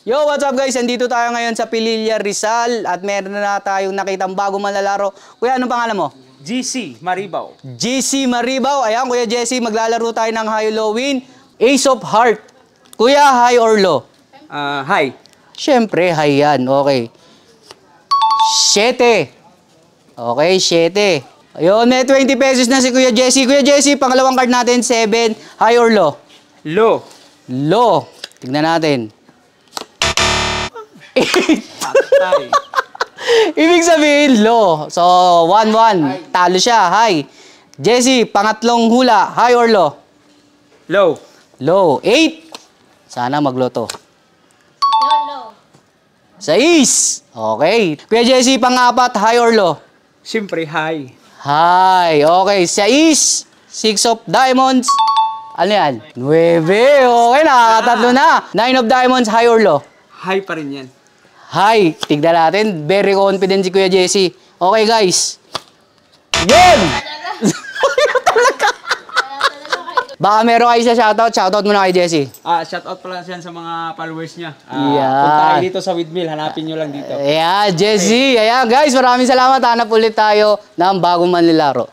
Yo, what's up guys? Andito tayo ngayon sa Pililla, Rizal at meron na tayong nakitang bagong manlalaro. Kuya, anong pangalan mo? GC Maribaw. GC Maribaw. Ayan, Kuya Jesse, maglalaro tayo ng high low win. Ace of heart. Kuya, high or low? Hi. Siyempre, high yan. Okay. 7. Okay, 7. Ayun, may 20 pesos na si Kuya Jesse. Kuya Jesse, pangalawang card natin, 7. High or low? Low. Low. Tignan natin. Patay. Ibig sabihin, low. So, 1-1. Talo siya. High. Jesse, pangatlong hula. High or low? Low. Low. 8. Sana magloto. Low. 6. Okay. Kuya Jesse, pang-apat. High or low? Siyempre, high. High. Okay. 6. 6 of diamonds. Ano yan? 9. Okay, nakakatatlo na. 9 of diamonds. High or low? High pa rin yan. High. Tignan natin. Very confident si Kuya Jesse. Okay, guys. Game! Baka meron kayo sa shoutout. Shoutout muna kay Jesse. Shoutout pala yan sa mga followers niya. Yeah. Punta kayo dito sa Windmill. Hanapin nyo lang dito. Ayan, Jesse. Ayan, guys. Maraming salamat. Hanap ulit tayo ng bagong manlalaro.